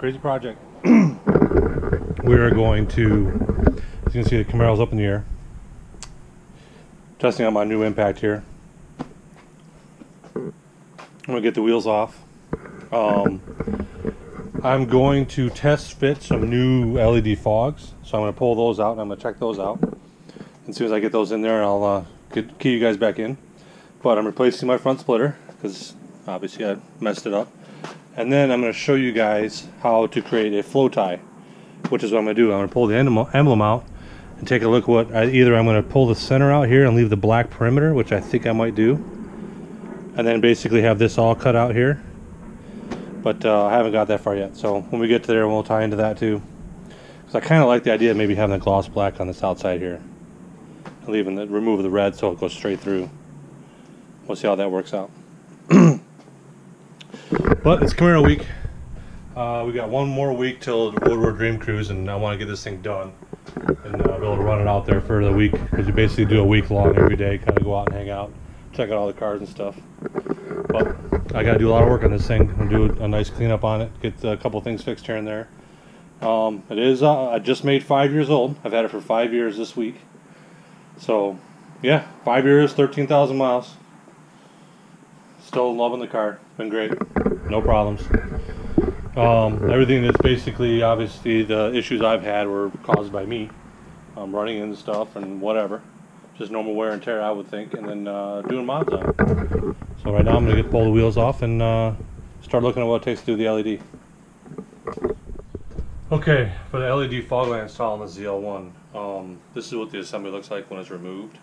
crazy project. We are going to, as you can see, the Camaro's up in the air. Testing out my new impact here. I'm going to get the wheels off. I'm going to test fit some new LED fogs. So I'm going to pull those out and I'm going to check those out. And as soon as I get those in there, I'll key you guys back in. But I'm replacing my front splitter because obviously I messed it up. And then I'm going to show you guys how to create a FlowTie, which is what I'm going to do. I'm going to pull the emblem out and take a look what either I'm going to pull the center out here and leave the black perimeter, which I think I might do, and then basically have this all cut out here. But I haven't got that far yet, so when we get to there we'll tie into that too, because I kind of like the idea of maybe having the gloss black on this outside here and leaving the remove the red so it goes straight through. We'll see how that works out. But it's Camaro week. We got one more week till Woodward Dream Cruise, and I want to get this thing done and be able to run it out there for the week, because you basically do a week long every day, kind of go out and hang out, check out all the cars and stuff. But I got to do a lot of work on this thing and do a nice cleanup on it, get a couple things fixed here and there. It is I just made 5 years old. I've had it for 5 years this week. So yeah, 5 years, 13,000 miles. Still loving the car. Been great. No problems. Everything that's basically, obviously, the issues I've had were caused by me. Running into stuff and whatever. Just normal wear and tear, I would think, and then doing mods on it. So right now I'm going to pull the wheels off and start looking at what it takes to do the LED. Okay, for the LED fog light install on the ZL1, this is what the assembly looks like when it's removed.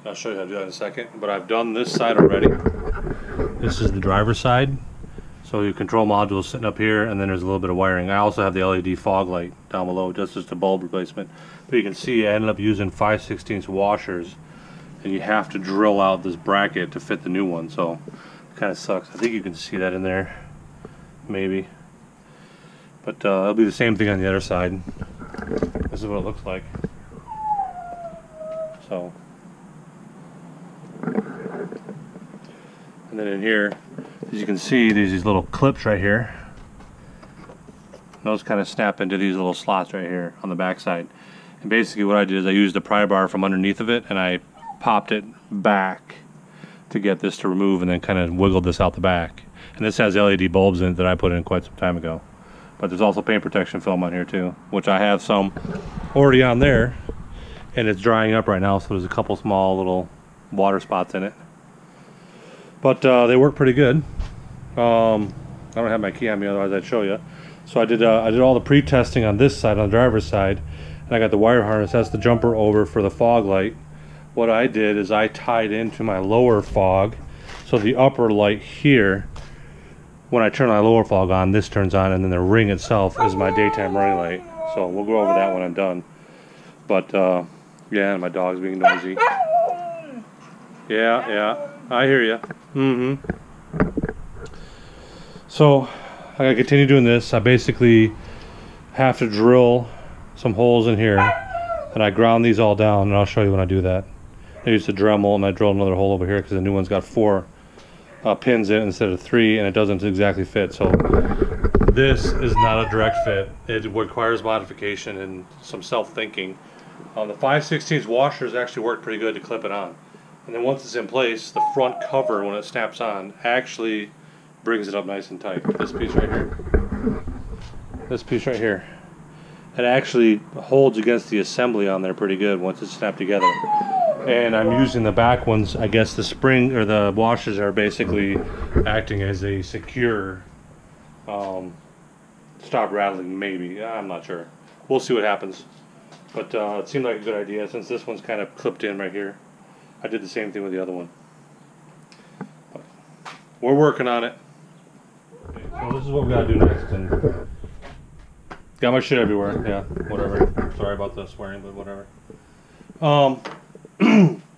I'll show you how to do that in a second, but I've done this side already. This is the driver's side. So your control module is sitting up here, and then there's a little bit of wiring. I also have the LED fog light down below, just as a bulb replacement. But you can see I ended up using 5/16 washers, and you have to drill out this bracket to fit the new one, so it kind of sucks. I think you can see that in there, maybe. But it'll be the same thing on the other side. This is what it looks like. So. And then in here, as you can see, there's these little clips right here. Those kind of snap into these little slots right here on the back side. And basically what I did is I used the pry bar from underneath of it and I popped it back to get this to remove, and then kind of wiggled this out the back. And this has LED bulbs in it that I put in quite some time ago. But there's also paint protection film on here too, which I have some already on there, and it's drying up right now, so there's a couple small little water spots in it. But they work pretty good. I don't have my key on me, otherwise I'd show you. So I did all the pre-testing on this side, on the driver's side, and I got the wire harness. That's the jumper over for the fog light. What I did is I tied into my lower fog, so the upper light here, when I turn my lower fog on, this turns on, and then the ring itself is my daytime running light. So we'll go over that when I'm done. But yeah, my dog's being noisy. Yeah, I hear you. So I gotta continue doing this. I basically have to drill some holes in here, and I ground these all down, and I'll show you when I do that. I used a Dremel, and I drilled another hole over here because the new one's got 4 pins in it instead of 3, and it doesn't exactly fit. So this is not a direct fit. It requires modification and some self-thinking. The 5/16 washers actually work pretty good to clip it on. And then once it's in place, the front cover, when it snaps on, actually brings it up nice and tight. This piece right here. This piece right here. It actually holds against the assembly on there pretty good once it's snapped together. And I'm using the back ones. I guess the spring or the washers are basically acting as a secure stop rattling, maybe. I'm not sure. We'll see what happens. But it seemed like a good idea since this one's kind of clipped in right here. I did the same thing with the other one. But we're working on it. Okay, so this is what we gotta do next. And got my shit everywhere. Yeah, whatever. Sorry about the swearing, but whatever.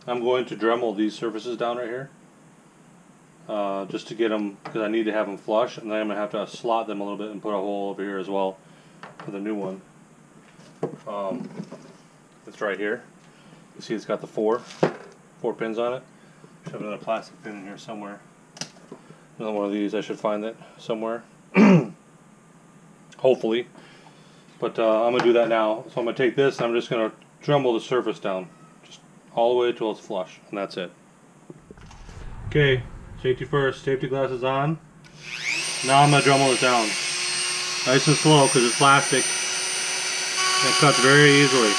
I'm going to Dremel these surfaces down right here. Just to get them, because I need to have them flush, and then I'm going to have to slot them a little bit and put a hole over here as well for the new one. It's right here. You see it's got the four pins on it. Should have another plastic pin in here somewhere. Another one of these, I should find it somewhere. hopefully. But I'm gonna do that now. So I'm gonna take this and I'm just gonna Dremel the surface down, just all the way till it's flush, and that's it. Okay, safety first, safety glasses on. Now I'm gonna Dremel it down. Nice and slow because it's plastic. It cuts very easily.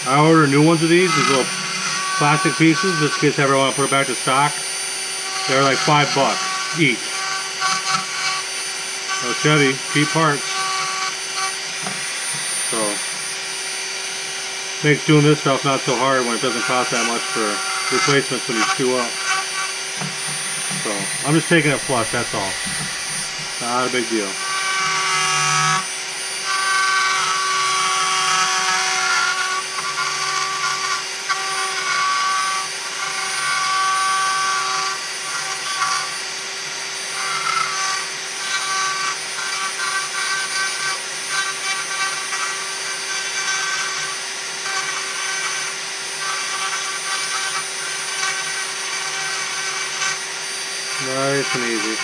I ordered new ones of these little plastic pieces, just in case I ever want to put it back to stock. They're like $5 each. So Chevy, cheap parts. So makes doing this stuff not so hard when it doesn't cost that much for replacements when you chew up. So I'm just taking it flush, that's all. Not a big deal. Nice and easy.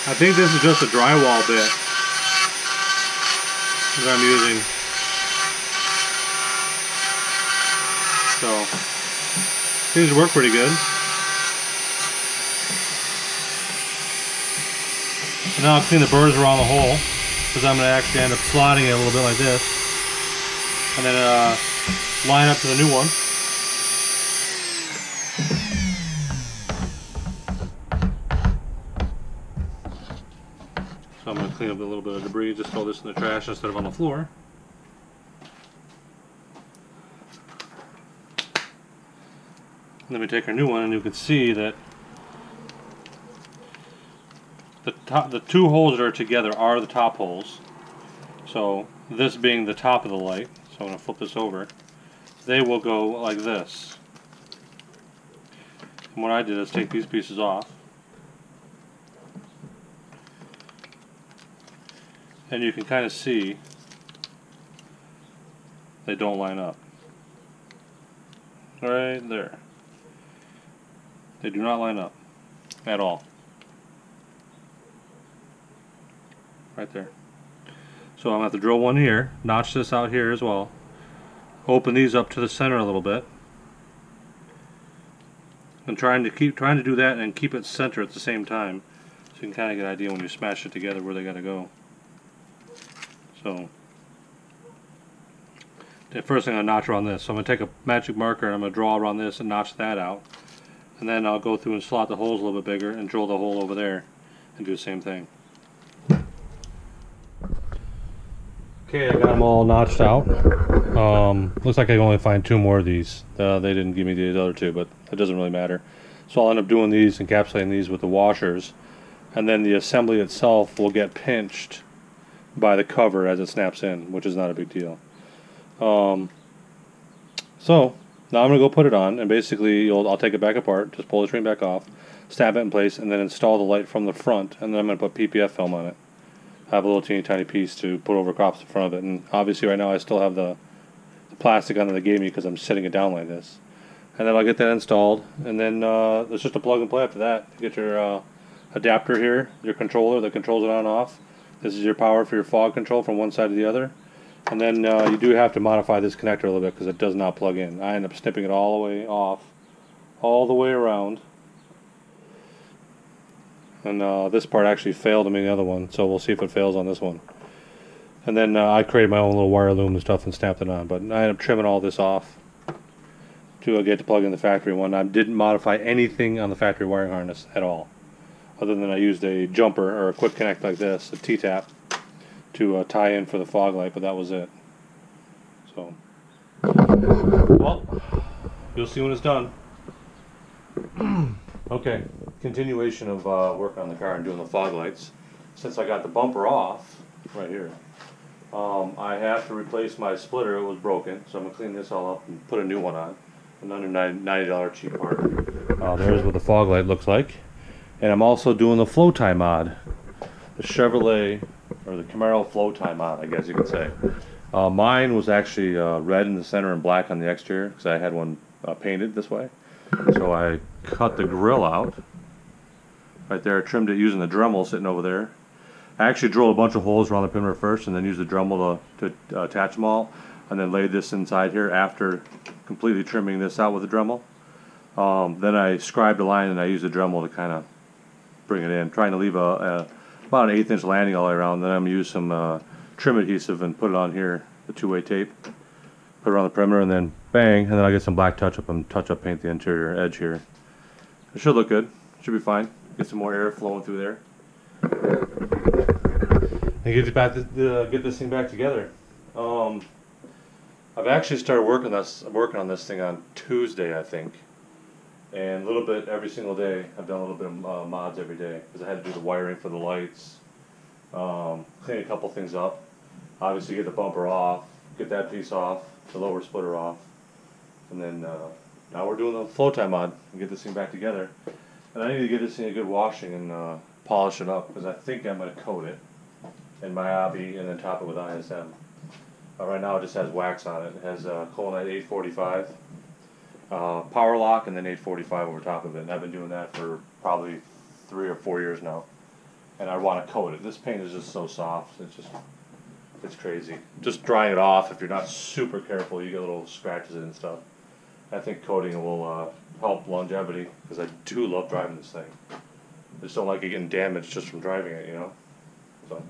I think this is just a drywall bit that I'm using. So, seems to work pretty good. Now I'll clean the burrs around the hole, because I'm going to actually end up slotting it a little bit like this. And then line up to the new one. So I'm going to clean up a little bit of debris, just throw this in the trash instead of on the floor. Let me take our new one and you can see that the two holes that are together are the top holes. So this being the top of the light, so I'm going to flip this over, they will go like this. And what I did is take these pieces off. And you can kind of see they don't line up. Right there. They do not line up at all. Right there. So I'm going to have to drill one here, notch this out here as well, open these up to the center a little bit, and trying to do that and keep it center at the same time, so you can kind of get an idea when you smash it together where they got to go. So the first thing I'm going to notch around this. So I'm going to take a magic marker and I'm going to draw around this and notch that out, and then I'll go through and slot the holes a little bit bigger and drill the hole over there and do the same thing. Okay, I got them all notched out. Looks like I can only find 2 more of these. They didn't give me the other 2, but it doesn't really matter. So I'll end up doing these, encapsulating these with the washers, and then the assembly itself will get pinched by the cover as it snaps in, which is not a big deal. So now I'm going to go put it on, and basically I'll take it back apart, just pull the screen back off, snap it in place, and then install the light from the front, and then I'm going to put PPF film on it. I have a little teeny tiny piece to put over across the front of it, and obviously right now I still have the plastic on that they gave me because I'm setting it down like this. And then I'll get that installed, and then it's just a plug and play after that. You get your adapter here, your controller that controls it on and off. This is your power for your fog control from one side to the other. And then you do have to modify this connector a little bit because it does not plug in. I end up snipping it all the way off, all the way around. And this part actually failed on the other one, so we'll see if it fails on this one. And then I created my own little wire loom and stuff and snapped it on, but I ended up trimming all this off to get to plug in the factory one. I didn't modify anything on the factory wiring harness at all, other than I used a jumper or a quick connect like this, a T-tap, to tie in for the fog light, but that was it. So, well, you'll see when it's done. Okay, continuation of work on the car and doing the fog lights. Since I got the bumper off, right here, I have to replace my splitter. It was broken, so I'm gonna clean this all up and put a new one on. Another $90 cheap part. There's what the fog light looks like. And I'm also doing the FlowTie mod. The Chevrolet, or the Camaro FlowTie mod, I guess you could say. Mine was actually red in the center and black on the exterior, because I had one painted this way. So I cut the grill out. Right there, I trimmed it using the Dremel sitting over there. I actually drilled a bunch of holes around the perimeter first, and then used the Dremel to attach them all, and then laid this inside here after completely trimming this out with the Dremel. Then I scribed a line, and I used the Dremel to kind of bring it in, trying to leave about an 1/8 inch landing all the way around. Then I'm gonna use some trim adhesive and put it on here, the 2-way tape. Put it around the perimeter, and then bang, and then I'll get some black touch-up and touch-up paint the interior edge here. It should look good. Should be fine. Get some more air flowing through there. And get this thing back together. I've actually started working on this thing on Tuesday, I think, and a little bit every single day. I've done a little bit of mods every day because I had to do the wiring for the lights, clean a couple things up. Obviously, get the bumper off, get that piece off, the lower splitter off, and then now we're doing the FlowTie mod and get this thing back together. And I need to get this thing a good washing and polish it up because I think I'm going to coat it in Myobi and then top it with ISM. Right now it just has wax on it. It has Colonite 845, power lock, and then 845 over top of it. And I've been doing that for probably 3 or 4 years now. And I want to coat it. This paint is just so soft. It's crazy. Just drying it off, if you're not super careful, you get little scratches and stuff. I think coating will help longevity because I do love driving this thing. I just don't like it getting damaged just from driving it, you know. So, well,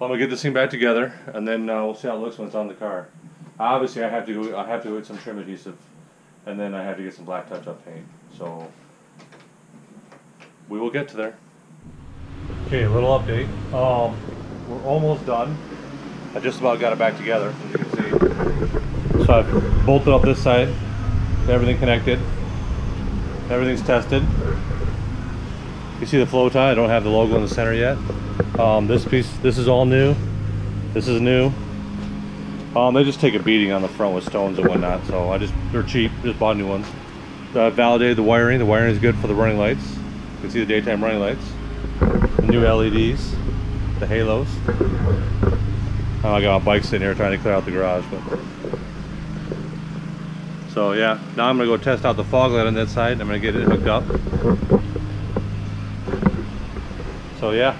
I'm gonna get this thing back together, and then we'll see how it looks when it's on the car. Obviously, I have to go with some trim adhesive, and then I have to get some black touch-up paint. So we will get to there. Okay, a little update. We're almost done. I just about got it back together, as you can see. So I've bolted up this side, everything connected, everything's tested. You see the FlowTie, I don't have the logo in the center yet. This piece, this is all new. This is new. They just take a beating on the front with stones and whatnot, so they're cheap, just bought new ones. Validated the wiring. The wiring is good for the running lights. You can see the daytime running lights. The new LEDs, the halos. I got my bike sitting here trying to clear out the garage, but. So yeah, now I'm gonna go test out the fog light on that side. I'm gonna get it hooked up. So yeah,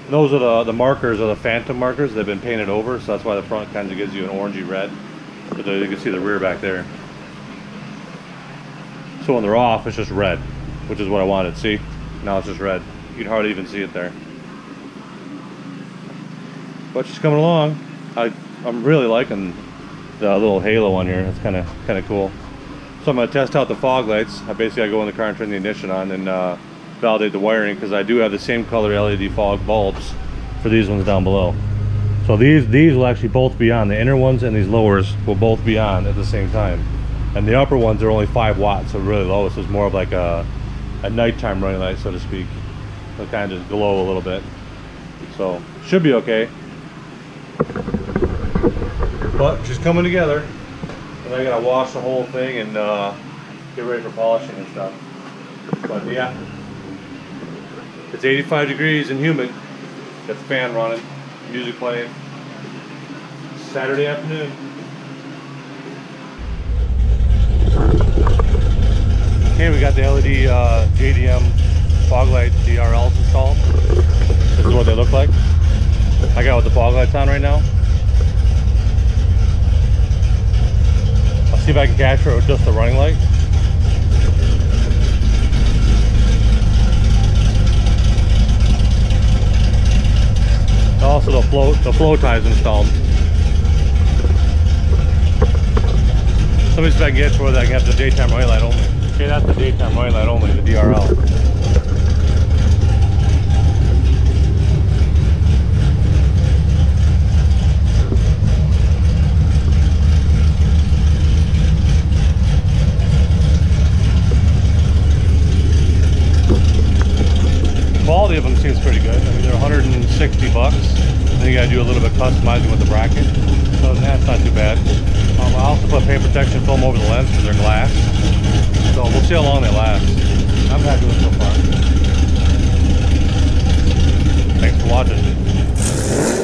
those are the markers, are the phantom markers. They've been painted over, so that's why the front kind of gives you an orangey red. But you can see the rear back there. So when they're off, it's just red, which is what I wanted. See, now it's just red. You can hardly even see it there. But she's coming along. I'm really liking the little halo on here. It's kind of cool. So I'm gonna test out the fog lights. I basically go in the car and turn the ignition on and validate the wiring, because I do have the same color LED fog bulbs for these ones down below. So these will actually both be on. The inner ones and these lowers will both be on at the same time. And the upper ones are only 5 watts, so really low. So it's more of like a nighttime running light, so to speak. It'll kind of just glow a little bit. So should be okay. But she's coming together. And I gotta wash the whole thing and get ready for polishing and stuff. But yeah, it's 85 degrees and humid. Got the fan running, music playing. Saturday afternoon. Okay, we got the LED JDM fog light DRLs installed. This is what they look like. I got with the fog lights on right now. I'll see if I can capture it with just the running light. Also the FlowTie is installed. Let me see if I can get to where I can have the daytime running light only. Okay, that's the daytime running light only, the DRL. Quality of them seems pretty good. I mean, they're 160 bucks. Then you gotta do a little bit customizing with the bracket. So that's not too bad. I also put paint protection film over the lens because they're glass. So we'll see how long they last. I'm happy with it so far. Thanks for watching.